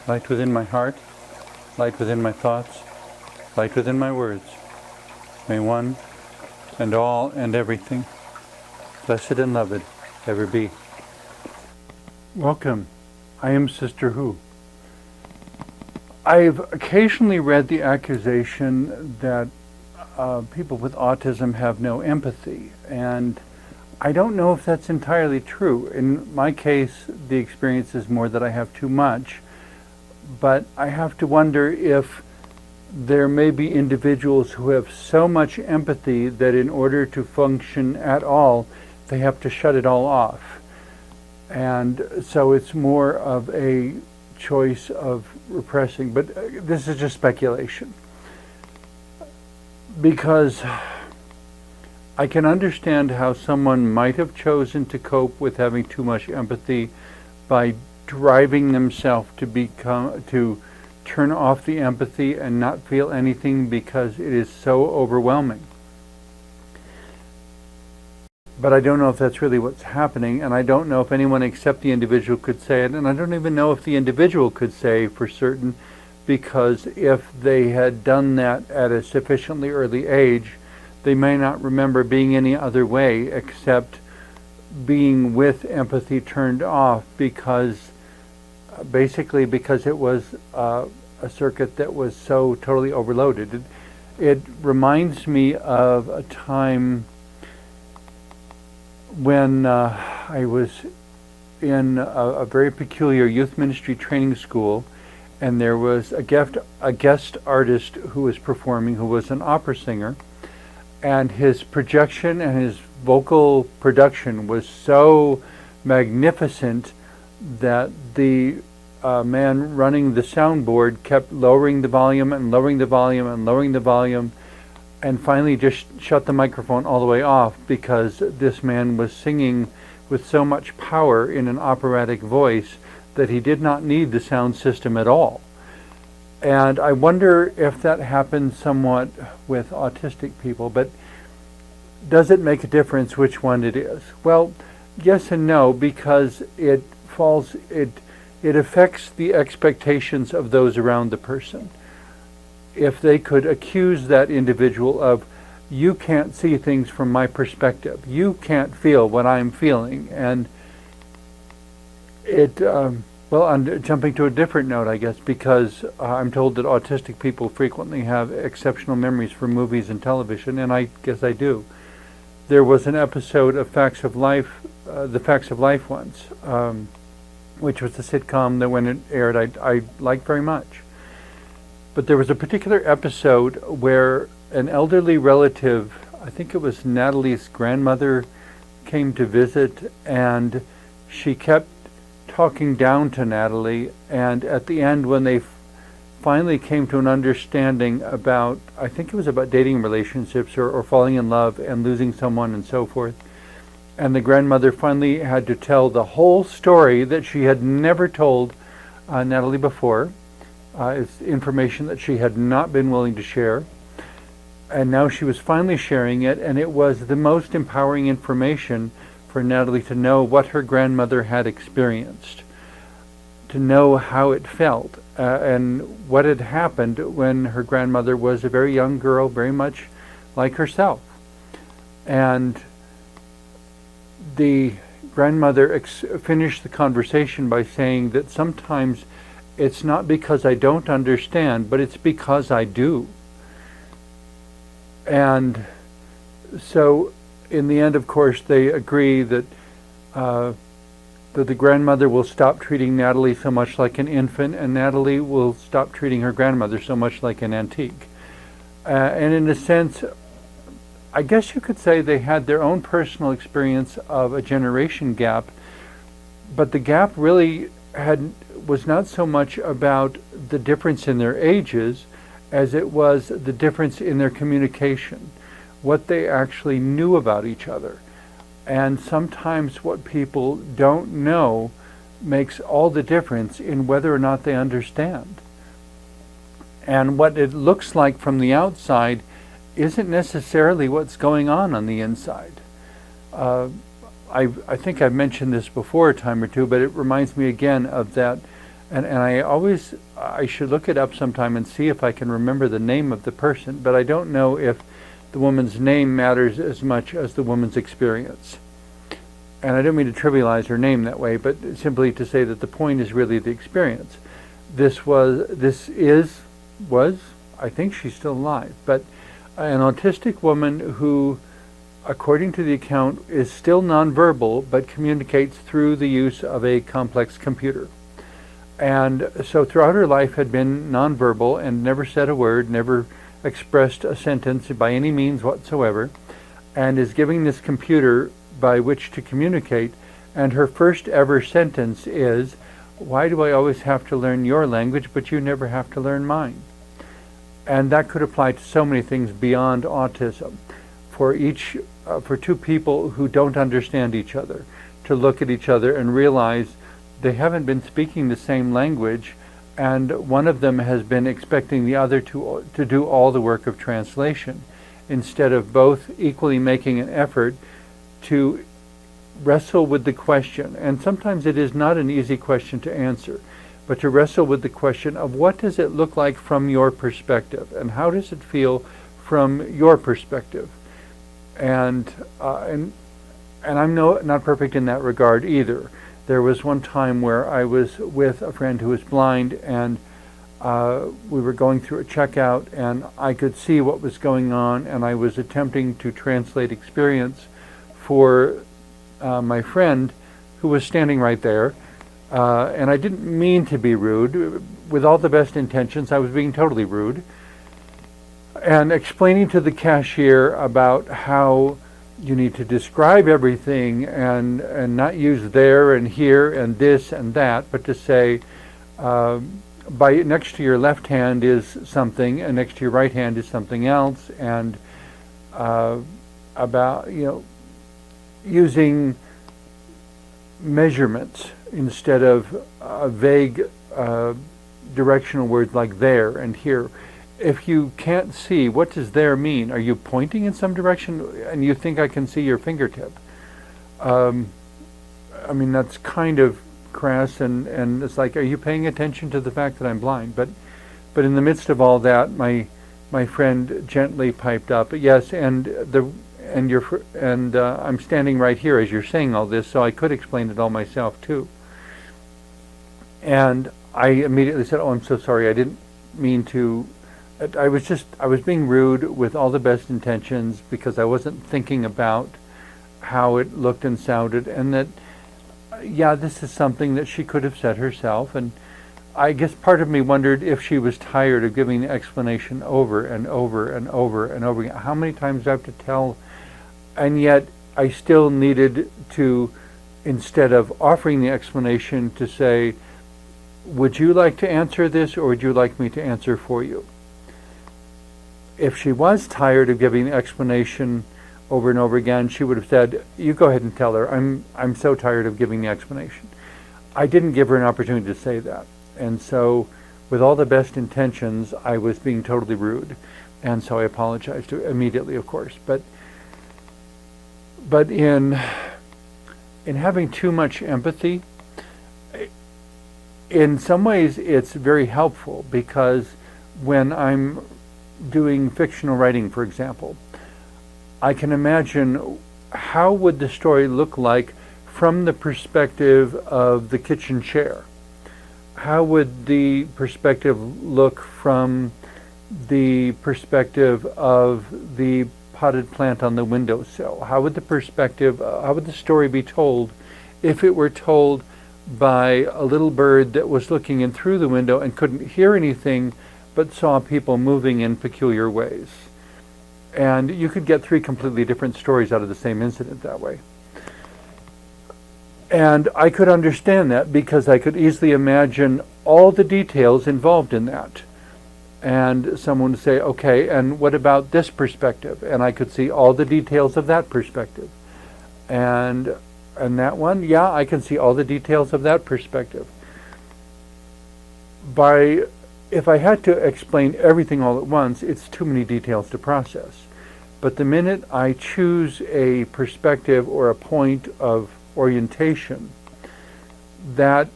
light within my heart, light within my thoughts, light within my words. May one and all and everything, blessed and loved, ever be. Welcome. I am Sister Who. I've occasionally read the accusation that people with autism have no empathy, and I don't know if that's entirely true. In my case, the experience is more that I have too much, but I have to wonder if there may be individuals who have so much empathy that in order to function at all, they have to shut it all off. And so it's more of a choice of repressing, but this is just speculation. Because I can understand how someone might have chosen to cope with having too much empathy by driving themselves to turn off the empathy and not feel anything because it is so overwhelming. But I don't know if that's really what's happening, and I don't know if anyone except the individual could say it, and I don't even know if the individual could say for certain, because if they had done that at a sufficiently early age, they may not remember being any other way except being with empathy turned off because it was a circuit that was so totally overloaded. It reminds me of a time when I was in a very peculiar youth ministry training school, and there was a guest artist who was performing, who was an opera singer, and his projection and his vocal production was so magnificent that the man running the soundboard kept lowering the volume and lowering the volume and lowering the volume, and finally just shut the microphone all the way off because this man was singing with so much power in an operatic voice that he did not need the sound system at all. And I wonder if that happens somewhat with autistic people, but does it make a difference which one it is? Well, yes and no, because it affects the expectations of those around the person. If they could accuse that individual of, you can't see things from my perspective, you can't feel what I'm feeling, and I'm jumping to a different note, I guess, because I'm told that autistic people frequently have exceptional memories for movies and television, and I guess I do. There was an episode of Facts of Life, The Facts of Life once, which was a sitcom that when it aired I liked very much. But there was a particular episode where an elderly relative, I think it was Natalie's grandmother, came to visit, and she kept talking down to Natalie, and at the end when they finally came to an understanding about, I think it was about dating relationships or falling in love and losing someone and so forth, and the grandmother finally had to tell the whole story that she had never told Natalie before. It's information that she had not been willing to share, and now she was finally sharing it, and it was the most empowering information for Natalie to know what her grandmother had experienced, to know how it felt, and what had happened when her grandmother was a very young girl, very much like herself. And the grandmother finished the conversation by saying that sometimes it's not because I don't understand, but it's because I do. And so in the end, of course, they agree that the grandmother will stop treating Natalie so much like an infant, and Natalie will stop treating her grandmother so much like an antique. And in a sense, I guess you could say they had their own personal experience of a generation gap, but the gap really was not so much about the difference in their ages as it was the difference in their communication, what they actually knew about each other. And sometimes what people don't know makes all the difference in whether or not they understand. And what it looks like from the outside isn't necessarily what's going on the inside. I think I've mentioned this before a time or two, but it reminds me again of that And I should look it up sometime and see if I can remember the name of the person, but I don't know if the woman's name matters as much as the woman's experience. And I don't mean to trivialize her name that way, but simply to say that the point is really the experience. I think she's still alive, but an autistic woman who, according to the account, is still nonverbal but communicates through the use of a complex computer. And so throughout her life had been nonverbal and never said a word, never expressed a sentence by any means whatsoever, and is giving this computer by which to communicate. And her first ever sentence is, "Why do I always have to learn your language, but you never have to learn mine?" And that could apply to so many things beyond autism. For two people who don't understand each other, to look at each other and realize they haven't been speaking the same language, and one of them has been expecting the other to do all the work of translation, instead of both equally making an effort to wrestle with the question. And sometimes it is not an easy question to answer, but to wrestle with the question of what does it look like from your perspective, and how does it feel from your perspective. And I'm not perfect in that regard either. There was one time where I was with a friend who was blind, and we were going through a checkout, and I could see what was going on, and I was attempting to translate experience for my friend who was standing right there. And I didn't mean to be rude. With all the best intentions, I was being totally rude. And explaining to the cashier about how you need to describe everything and not use there and here and this and that, but to say, by next to your left hand is something, and next to your right hand is something else, and about using measurements instead of vague directional words like there and here. If you can't see, what does there mean? Are you pointing in some direction and you think I can see your fingertip? That's kind of crass, and it's like, are you paying attention to the fact that I'm blind? But in the midst of all that, my friend gently piped up, yes, and I'm standing right here as you're saying all this, so I could explain it all myself too. And I immediately said, "Oh, I'm so sorry. I didn't mean to. I was being rude with all the best intentions, because I wasn't thinking about how it looked and sounded, and that, this is something that she could have said herself." And I guess part of me wondered if she was tired of giving the explanation over and over and over and over again. How many times do I have to tell? And yet I still needed to, instead of offering the explanation, to say, "Would you like to answer this, or would you like me to answer for you?" If she was tired of giving the explanation over and over again, she would have said, "You go ahead and tell her. I'm so tired of giving the explanation." I didn't give her an opportunity to say that. And so, with all the best intentions, I was being totally rude. And so I apologized to her immediately, of course. But in having too much empathy, in some ways it's very helpful, because when I'm doing fictional writing, for example, I can imagine how would the story look like from the perspective of the kitchen chair. How would the perspective look from the perspective of the potted plant on the windowsill? How would the story be told if it were told by a little bird that was looking in through the window and couldn't hear anything but saw people moving in peculiar ways? And you could get three completely different stories out of the same incident that way. And I could understand that, because I could easily imagine all the details involved in that. And someone would say, "Okay, and what about this perspective?" And I could see all the details of that perspective. And that one, yeah, I can see all the details of that perspective. If I had to explain everything all at once, it's too many details to process. But the minute I choose a perspective or a point of orientation, that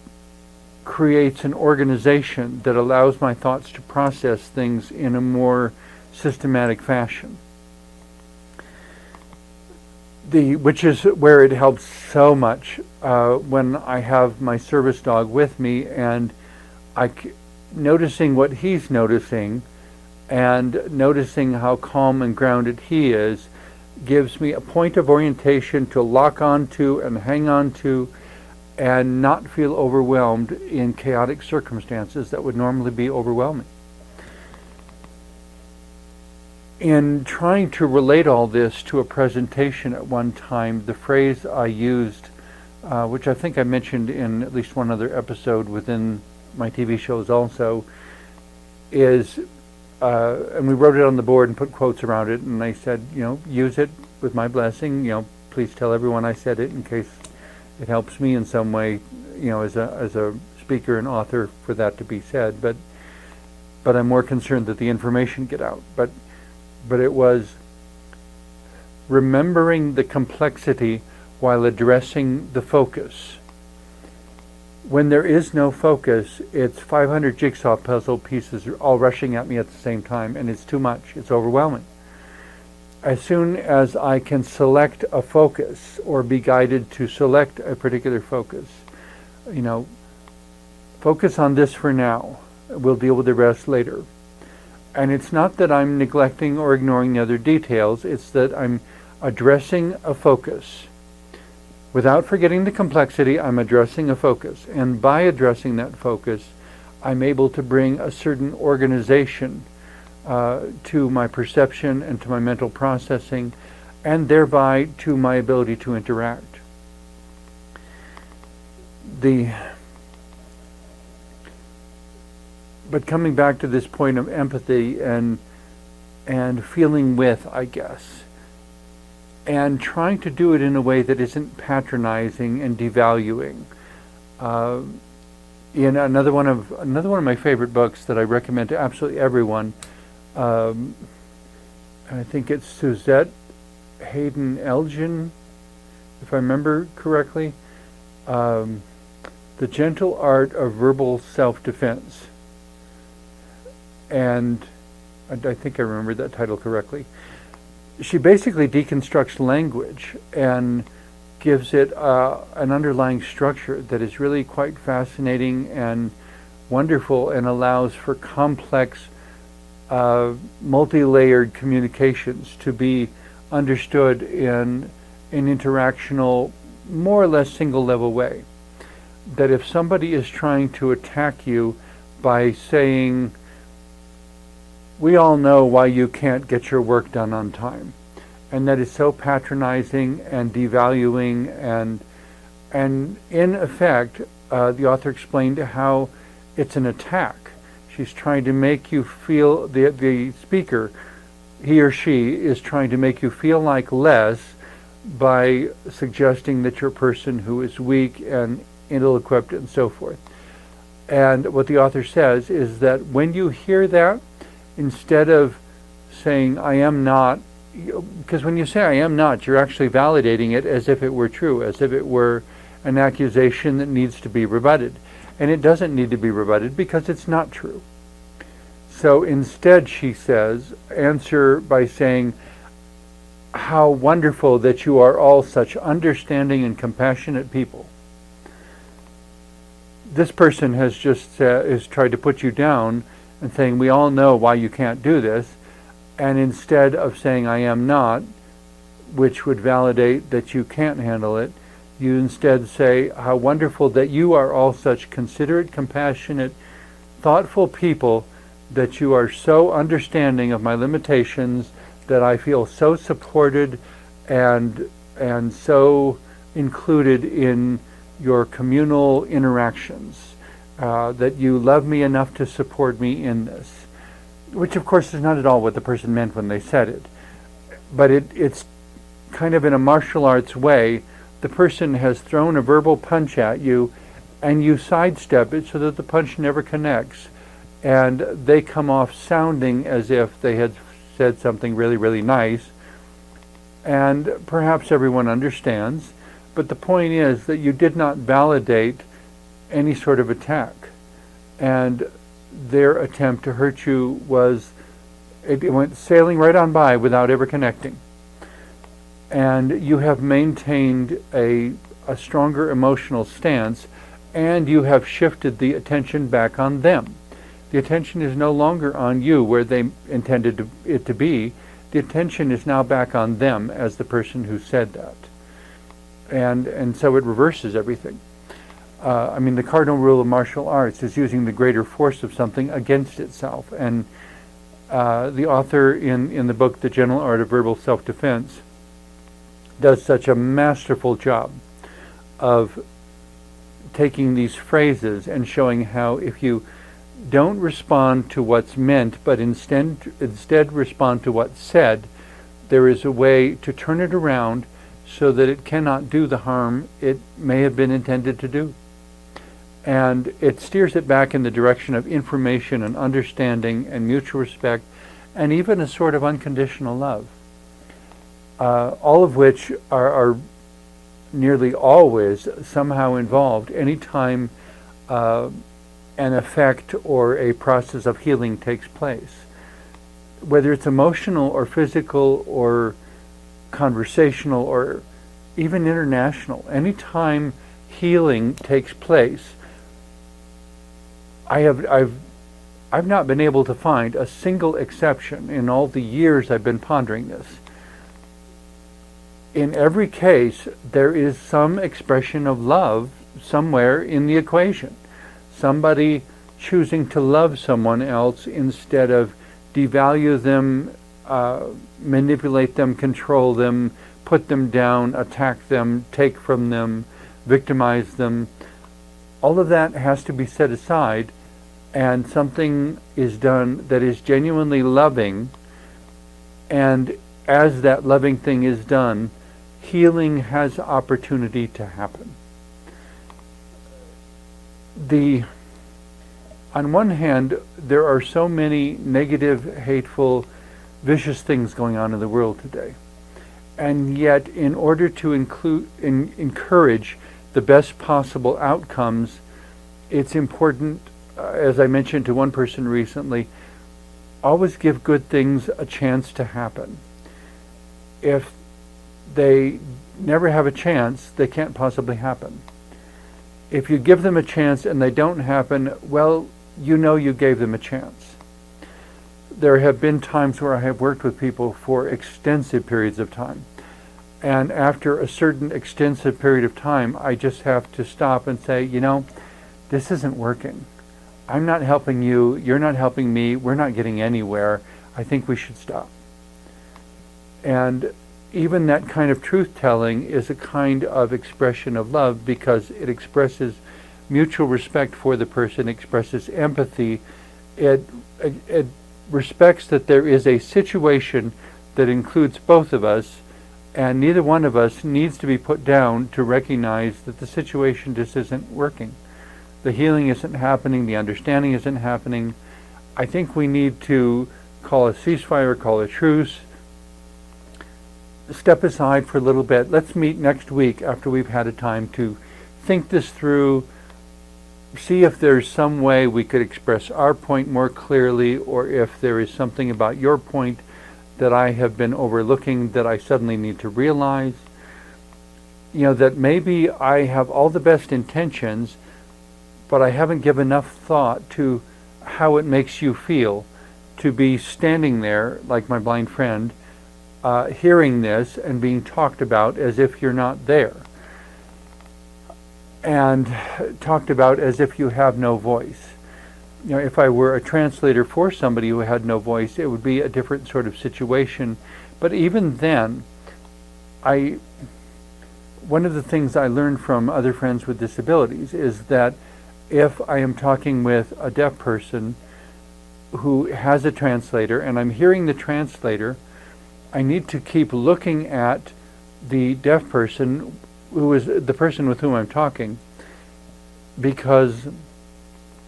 creates an organization that allows my thoughts to process things in a more systematic fashion. Which is where it helps so much when I have my service dog with me, and noticing what he's noticing and noticing how calm and grounded he is gives me a point of orientation to lock onto and hang on to and not feel overwhelmed in chaotic circumstances that would normally be overwhelming. In trying to relate all this to a presentation at one time, the phrase I used, which I think I mentioned in at least one other episode within my TV shows also, is, and we wrote it on the board and put quotes around it, and I said, use it with my blessing, please tell everyone I said it in case it helps me in some way, as a speaker and author for that to be said, but I'm more concerned that the information get out. But it was remembering the complexity while addressing the focus. When there is no focus, it's 500 jigsaw puzzle pieces all rushing at me at the same time, and it's too much. It's overwhelming. As soon as I can select a focus or be guided to select a particular focus, focus on this for now. We'll deal with the rest later. And it's not that I'm neglecting or ignoring the other details, it's that I'm addressing a focus. Without forgetting the complexity, I'm addressing a focus. And by addressing that focus, I'm able to bring a certain organization to my perception and to my mental processing, and thereby to my ability to interact. But coming back to this point of empathy and feeling with, I guess, and trying to do it in a way that isn't patronizing and devaluing. In another one of my favorite books that I recommend to absolutely everyone, I think it's Suzette Hayden Elgin, if I remember correctly, The Gentle Art of Verbal Self-Defense. And I think I remember that title correctly. She basically deconstructs language and gives it an underlying structure that is really quite fascinating and wonderful, and allows for complex, multi-layered communications to be understood in an interactional, more or less single-level way. That if somebody is trying to attack you by saying, "We all know why you can't get your work done on time," and that is so patronizing and devaluing, and in effect, the author explained how it's an attack. She's trying to make you feel, the speaker, he or she, is trying to make you feel like less by suggesting that you're a person who is weak and ill-equipped and so forth. And what the author says is that when you hear that, instead of saying, "I am not," because when you say "I am not," you're actually validating it as if it were true, as if it were an accusation that needs to be rebutted. And it doesn't need to be rebutted because it's not true. So instead, she says, answer by saying, "How wonderful that you are all such understanding and compassionate people." This person has just has tried to put you down and saying, "We all know why you can't do this," and instead of saying "I am not," which would validate that you can't handle it, you instead say, "How wonderful that you are all such considerate, compassionate, thoughtful people, that you are so understanding of my limitations, that I feel so supported and so included in your communal interactions, that you love me enough to support me in this," which of course is not at all what the person meant when they said it. But it's kind of in a martial arts way. The person has thrown a verbal punch at you, and you sidestep it so that the punch never connects, and they come off sounding as if they had said something really, really nice, and perhaps everyone understands. But the point is that you did not validate any sort of attack. And their attempt to hurt you it went sailing right on by without ever connecting. And you have maintained a stronger emotional stance, and you have shifted the attention back on them. The attention is no longer on you where they intended it to be. The attention is now back on them as the person who said that. And so it reverses everything. The cardinal rule of martial arts is using the greater force of something against itself. And the author in the book, The General Art of Verbal Self-Defense, does such a masterful job of taking these phrases and showing how if you don't respond to what's meant, but instead respond to what's said, there is a way to turn it around so that it cannot do the harm it may have been intended to do. And it steers it back in the direction of information and understanding and mutual respect and even a sort of unconditional love. All of which are nearly always somehow involved anytime an effect or a process of healing takes place. Whether it's emotional or physical or conversational or even international, anytime healing takes place, I've not been able to find a single exception in all the years I've been pondering this. In every case, there is some expression of love somewhere in the equation. Somebody choosing to love someone else instead of devalue them, manipulate them, control them, put them down, attack them, take from them, victimize them. All of that has to be set aside, and something is done that is genuinely loving, and as that loving thing is done, healing has opportunity to happen. On one hand, there are so many negative, hateful, vicious things going on in the world today. And yet, in order to encourage the best possible outcomes, it's important, as I mentioned to one person recently, always give good things a chance to happen. If they never have a chance, they can't possibly happen. If you give them a chance and they don't happen, well, you know you gave them a chance. There have been times where I have worked with people for extensive periods of time. And after a certain extensive period of time, I just have to stop and say, this isn't working. I'm not helping you, you're not helping me, we're not getting anywhere. I think we should stop. And even that kind of truth-telling is a kind of expression of love because it expresses mutual respect for the person, expresses empathy. It respects that there is a situation that includes both of us, and neither one of us needs to be put down to recognize that the situation just isn't working. The healing isn't happening, the understanding isn't happening. I think we need to call a ceasefire, call a truce, step aside for a little bit. Let's meet next week after we've had a time to think this through, see if there's some way we could express our point more clearly, or if there is something about your point that I have been overlooking that I suddenly need to realize. That maybe I have all the best intentions, but I haven't given enough thought to how it makes you feel to be standing there, like my blind friend, hearing this and being talked about as if you're not there, and talked about as if you have no voice. If I were a translator for somebody who had no voice, it would be a different sort of situation. But even then, one of the things I learned from other friends with disabilities is that if I am talking with a deaf person who has a translator and I'm hearing the translator, I need to keep looking at the deaf person who is the person with whom I'm talking, because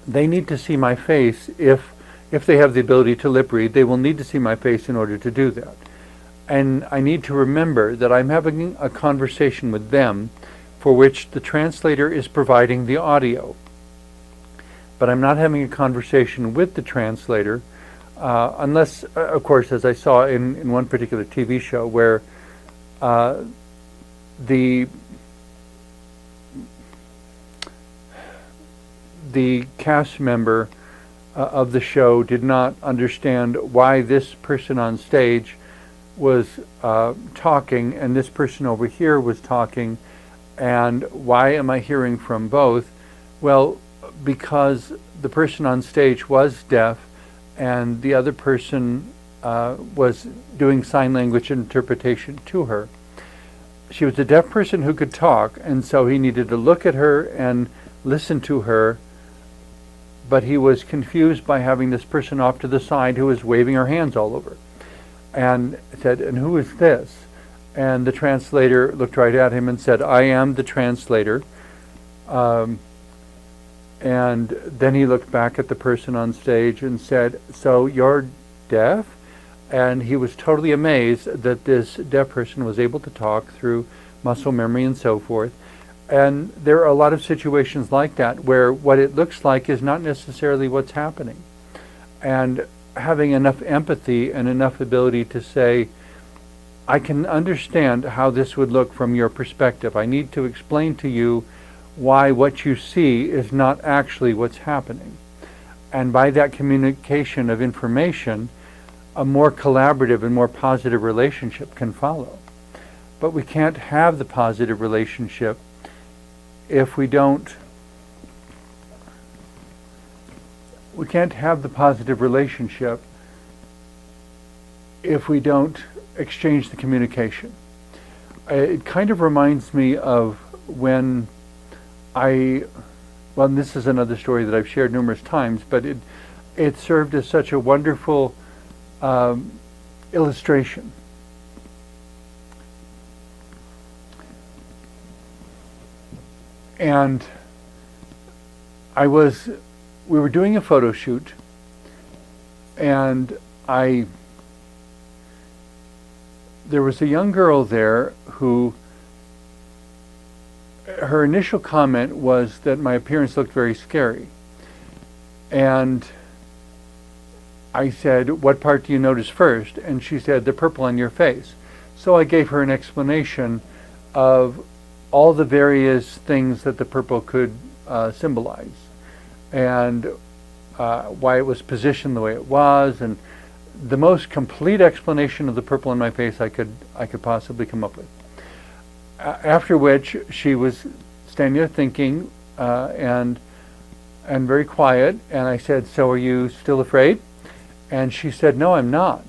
they need to see my face. If they have the ability to lip read, they will need to see my face in order to do that. And I need to remember that I'm having a conversation with them for which the translator is providing the audio. but I'm not having a conversation with the translator, unless, of course, as I saw in one particular TV show where the cast member of the show did not understand why this person on stage was talking and this person over here was talking, and why am I hearing from both? Well, because the person on stage was deaf and the other person was doing sign language interpretation to her. She was a deaf person who could talk, and so he needed to look at her and listen to her, but he was confused by having this person off to the side who was waving her hands all over, and said, "And who is this?" And the translator looked right at him and said, "I am the translator." And then he looked back at the person on stage and said, "So you're deaf?" And he was totally amazed that this deaf person was able to talk through muscle memory and so forth. And there are a lot of situations like that where what it looks like is not necessarily what's happening. And having enough empathy and enough ability to say, I can understand how this would look from your perspective. I need to explain to you why what you see is not actually what's happening. And by that communication of information, a more collaborative and more positive relationship can follow. But we can't have the positive relationship if we don't exchange the communication. It kind of reminds me of when well, this is another story that I've shared numerous times, but it served as such a wonderful illustration. And we were doing a photo shoot, and there was a young girl there who, her initial comment was that my appearance looked very scary. And I said, "What part do you notice first?" And she said, "The purple on your face." So I gave her an explanation of all the various things that the purple could symbolize, and why it was positioned the way it was, and the most complete explanation of the purple on my face I could possibly come up with. After which she was standing there thinking and very quiet, and I said, "So are you still afraid?" And she said, "No, I'm not."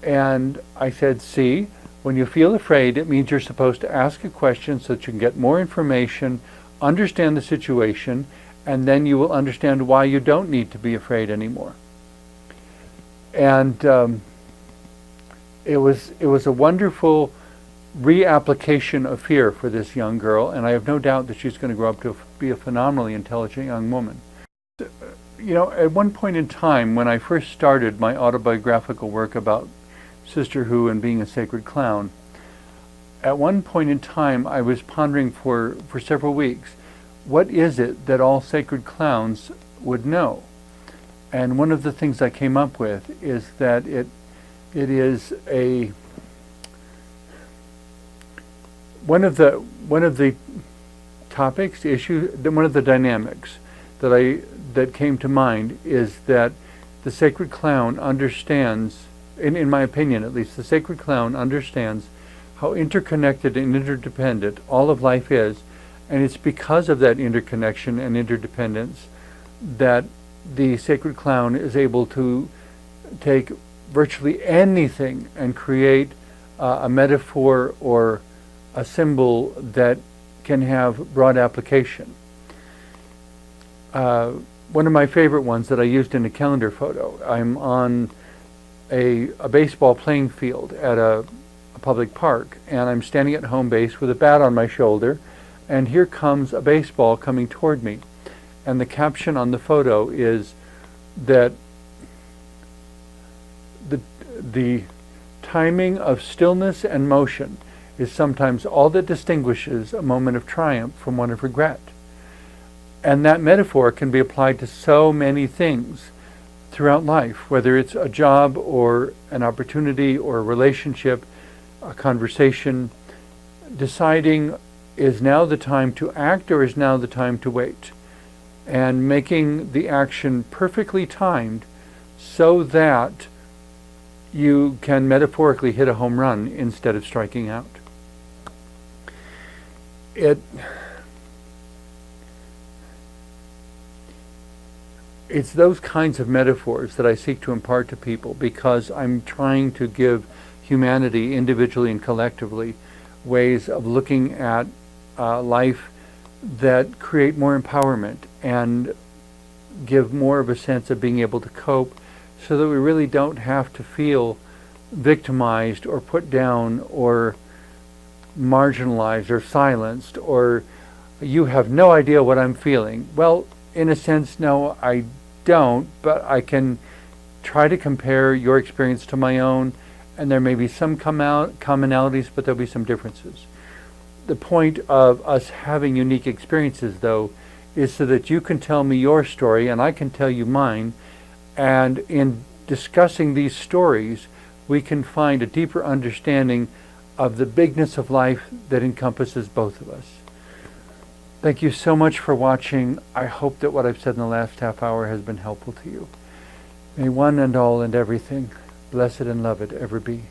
And I said, "See, when you feel afraid, it means you're supposed to ask a question so that you can get more information, understand the situation, and then you will understand why you don't need to be afraid anymore." And it was a wonderful reapplication of fear for this young girl, and I have no doubt that she's going to grow up to be a phenomenally intelligent young woman. You know, at one point in time, when I first started my autobiographical work about Sister Who and being a sacred clown, at one point in time I was pondering for several weeks, what is it that all sacred clowns would know? And one of the things I came up with is that it is one of the topics, one of the dynamics that came to mind is that the sacred clown understands, in my opinion at least, the sacred clown understands how interconnected and interdependent all of life is, and it's because of that interconnection and interdependence that the sacred clown is able to take virtually anything and create a metaphor or a symbol that can have broad application. One of my favorite ones that I used in a calendar photo, I'm on a baseball playing field at a public park, and I'm standing at home base with a bat on my shoulder, and here comes a baseball coming toward me. And the caption on the photo is that the timing of stillness and motion is sometimes all that distinguishes a moment of triumph from one of regret. And that metaphor can be applied to so many things throughout life, whether it's a job or an opportunity or a relationship, a conversation. Deciding, is now the time to act or is now the time to wait? And making the action perfectly timed so that you can metaphorically hit a home run instead of striking out. It's those kinds of metaphors that I seek to impart to people, because I'm trying to give humanity, individually and collectively, ways of looking at life that create more empowerment and give more of a sense of being able to cope, so that we really don't have to feel victimized or put down or marginalized or silenced, or you have no idea what I'm feeling. Well, in a sense, no, I don't, but I can try to compare your experience to my own, and there may be some commonalities, but there'll be some differences. The point of us having unique experiences, though, is so that you can tell me your story and I can tell you mine, and in discussing these stories, we can find a deeper understanding of the bigness of life that encompasses both of us. Thank you so much for watching. I hope that what I've said in the last half hour has been helpful to you. May one and all and everything, blessed and loved, ever be.